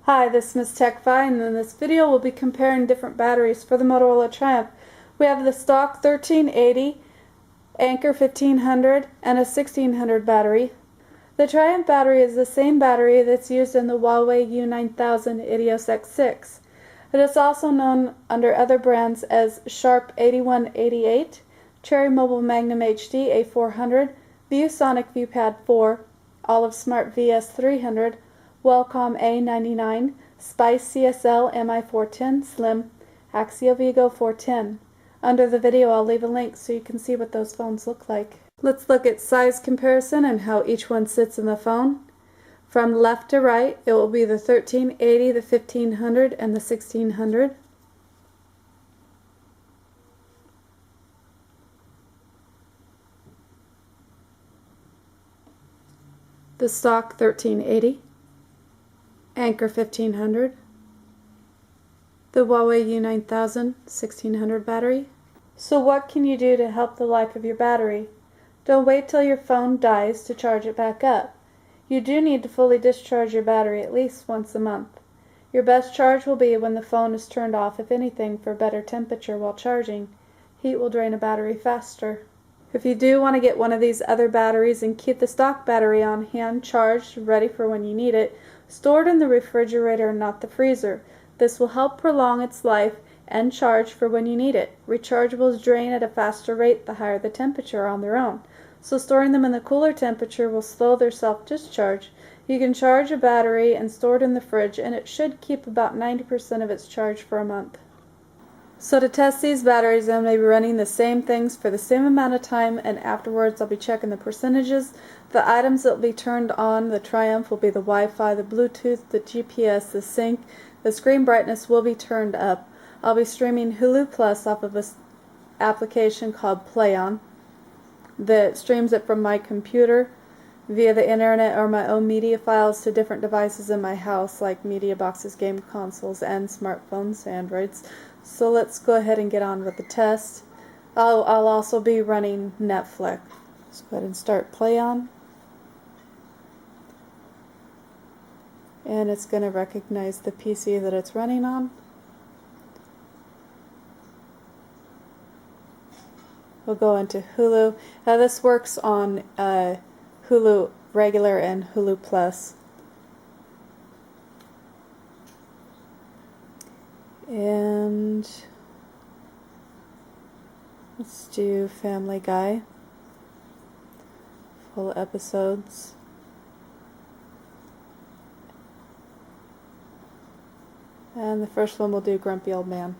Hi, this is Ms. TechFi, and in this video we'll be comparing different batteries for the Motorola Triumph. We have the stock 1380, Anker 1500, and a 1600 battery. The Triumph battery is the same battery that's used in the Huawei U9000 Idios X6. It is also known under other brands as Sharp 8188, Cherry Mobile Magnum HD A400, ViewSonic ViewPad 4, Olive Smart VS300, Wellcom A99, Spice CSL MI410 Slim, Axio Vigo 410. Under the video I'll leave a link so you can see what those phones look like. Let's look at size comparison and how each one sits in the phone. From left to right, it will be the 1380, the 1500, and the 1600. The stock 1380. Anker 1500, the Huawei U9000 1600 battery. So what can you do to help the life of your battery? Don't wait till your phone dies to charge it back up. You do need to fully discharge your battery at least once a month. Your best charge will be when the phone is turned off, if anything, for better temperature while charging. Heat will drain a battery faster. If you do want to get one of these other batteries and keep the stock battery on hand, charged, ready for when you need it, store it in the refrigerator and not the freezer. This will help prolong its life and charge for when you need it. Rechargeables drain at a faster rate the higher the temperature on their own, so storing them in the cooler temperature will slow their self-discharge. You can charge a battery and store it in the fridge, and it should keep about 90% of its charge for a month. So to test these batteries, I'm going to be running the same things for the same amount of time, and afterwards I'll be checking the percentages. The items that will be turned on the Triumph will be the Wi-Fi, the Bluetooth, the GPS, the sync. The screen brightness will be turned up. I'll be streaming Hulu Plus off of this application called PlayOn that streams it from my computer via the internet or my own media files to different devices in my house, like media boxes, game consoles, and smartphones, Androids. So let's go ahead and get on with the test. I'll also be running Netflix. Let's go ahead and start PlayOn. And it's going to recognize the PC that it's running on. We'll go into Hulu. Now this works on Hulu regular and Hulu Plus. And let's do Family Guy. Full episodes. And the first one we'll do Grumpy Old Man.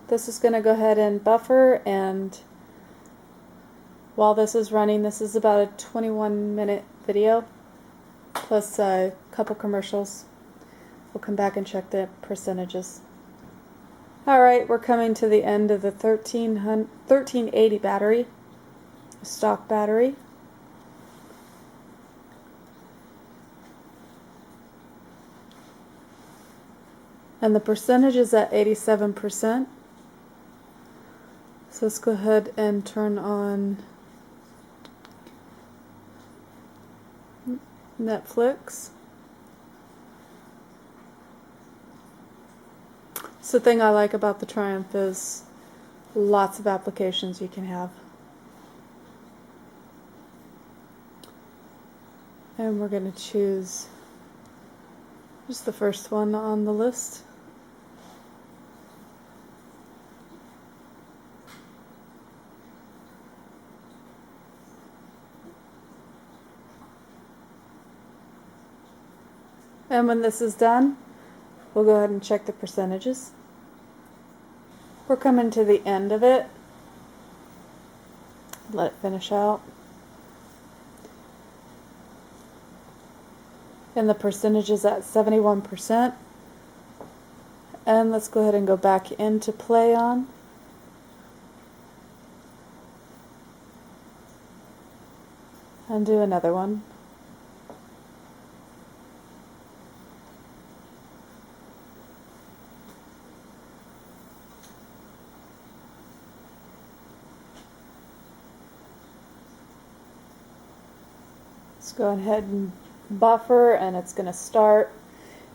This is going to go ahead and buffer, and while this is running, this is about a 21-minute video plus a couple commercials. We'll come back and check the percentages. Alright, we're coming to the end of the 1380 battery, stock battery. And the percentage is at 87%. So let's go ahead and turn on Netflix. So the thing I like about the Triumph is lots of applications you can have. And we're going to choose just the first one on the list. And when this is done, we'll go ahead and check the percentages. We're coming to the end of it. Let it finish out. And the percentage is at 71%. And let's go ahead and go back into PlayOn. And do another one. Let's go ahead and buffer, and it's going to start.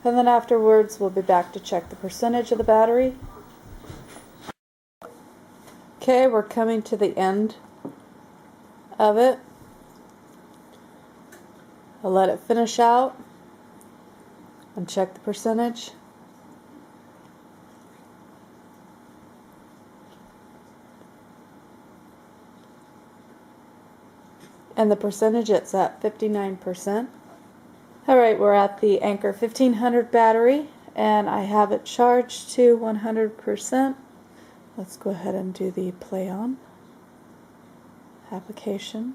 And then afterwards we'll be back to check the percentage of the battery. Okay, we're coming to the end of it. I'll let it finish out and check the percentage. And the percentage, it's at 59%. Alright, we're at the Anker 1500 battery, and I have it charged to 100%. Let's go ahead and do the PlayOn application.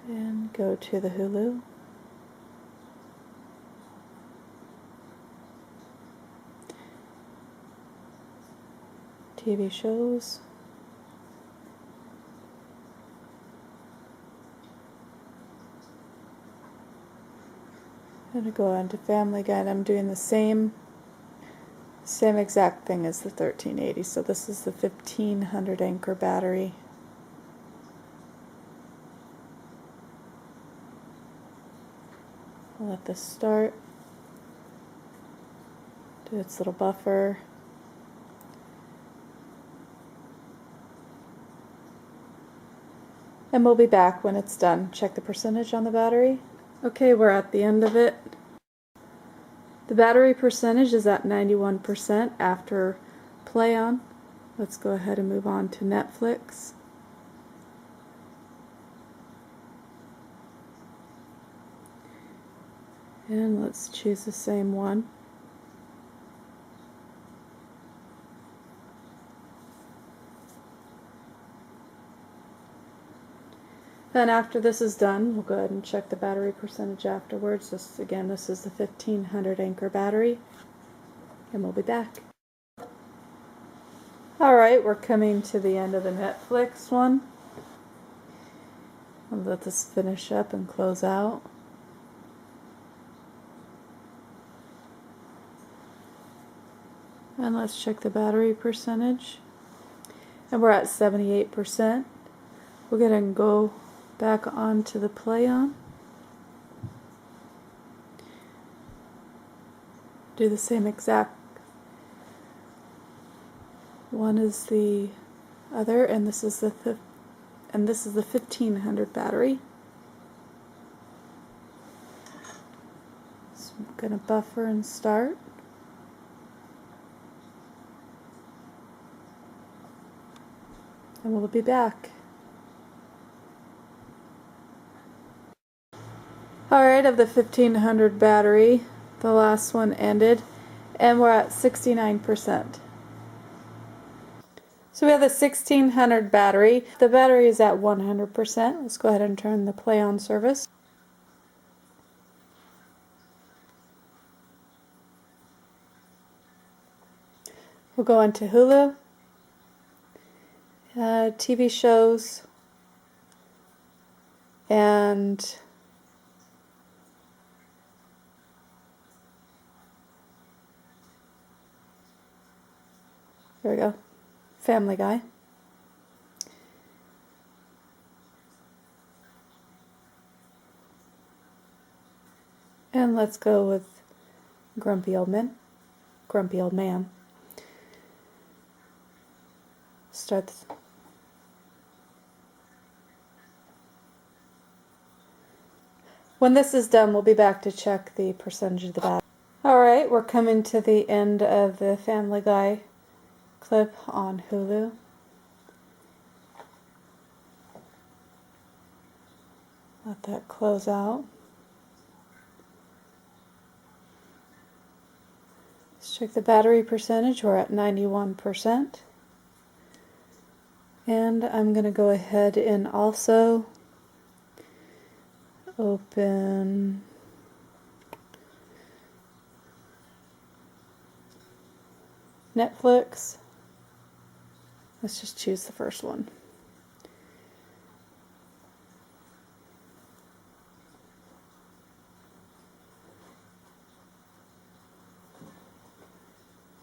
And go to the Hulu. TV shows. I'm going to go on to Family Guide. I'm doing the same exact thing as the 1380. So this is the 1500 Anker battery. I'll let this start. Do its little buffer. And we'll be back when it's done. Check the percentage on the battery. Okay, we're at the end of it. The battery percentage is at 91% after PlayOn. Let's go ahead and move on to Netflix. And let's choose the same one. Then after this is done, we'll go ahead and check the battery percentage afterwards. This is the 1500 Anker battery, and we'll be back. Alright, we're coming to the end of the Netflix one. I'll let this finish up and close out. And let's check the battery percentage. And we're at 78%. We're going to go back onto the PlayOn. Do the same exact one as the other, and this is the 1500 battery. So I'm going to buffer and start. And we'll be back. Alright, of the 1500 battery, the last one ended, and we're at 69%. So we have the 1600 battery. The battery is at 100%. Let's go ahead and turn the PlayOn service. We'll go into Hulu, TV shows, and there we go, Family Guy. And let's go with Grumpy Old Man. Start this. When this is done, we'll be back to check the percentage of the battery. Alright, we're coming to the end of the Family Guy clip on Hulu. Let that close out. Let's check the battery percentage. We're at 91%. And I'm going to go ahead and also open Netflix. Let's just choose the first one.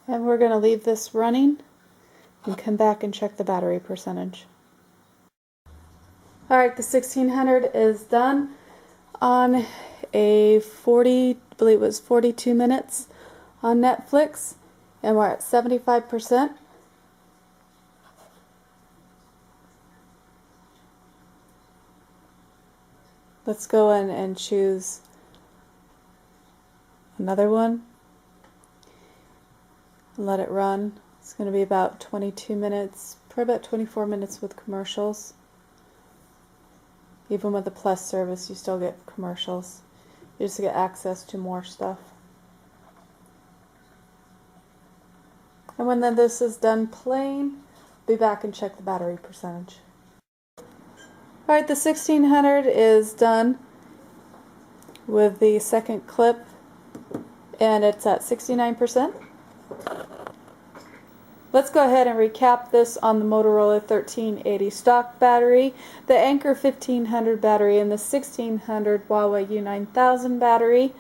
And we're going to leave this running and come back and check the battery percentage. Alright, the 1600 is done on a 40, I believe it was 42 minutes on Netflix, and we're at 75%. Let's go in and choose another one. Let it run. It's going to be about 22 minutes, probably about 24 minutes with commercials. Even with the Plus service, you still get commercials. You just get access to more stuff. And when this is done playing, be back and check the battery percentage. Alright, the 1600 is done with the second clip, and it's at 69%. Let's go ahead and recap this on the Motorola 1380 stock battery, the Anker 1500 battery, and the 1600 Huawei U9000 battery.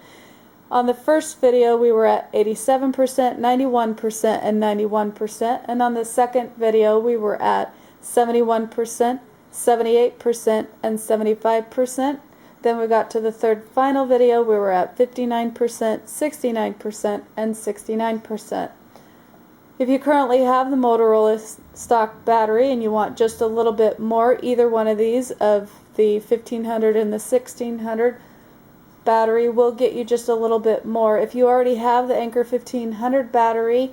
On the first video we were at 87%, 91%, and 91%, and on the second video we were at 71%, 78%, and 75%. Then we got to the third final video, we were at 59%, 69%, and 69%. If you currently have the Motorola stock battery and you want just a little bit more, either one of these of the 1500 and the 1600 battery will get you just a little bit more. If you already have the Anker 1500 battery,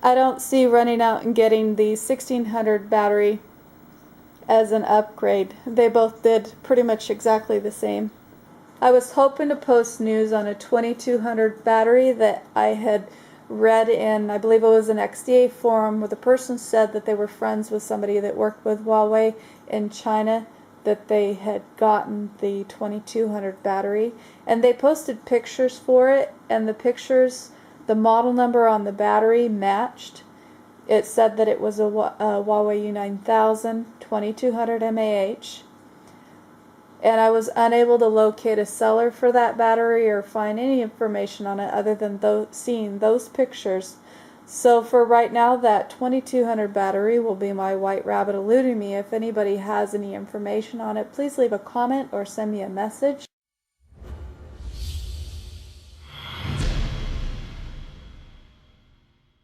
I don't see running out and getting the 1600 battery as an upgrade. They both did pretty much exactly the same. I was hoping to post news on a 2200 battery that I had read in, I believe it was an XDA forum, where the person said that they were friends with somebody that worked with Huawei in China, that they had gotten the 2200 battery, and they posted pictures for it, and the pictures, the model number on the battery matched. It said that it was a Huawei U9000 2200 mAh, and I was unable to locate a seller for that battery or find any information on it other than seeing those pictures. So for right now, that 2200 battery will be my white rabbit eluding me. If anybody has any information on it, please leave a comment or send me a message.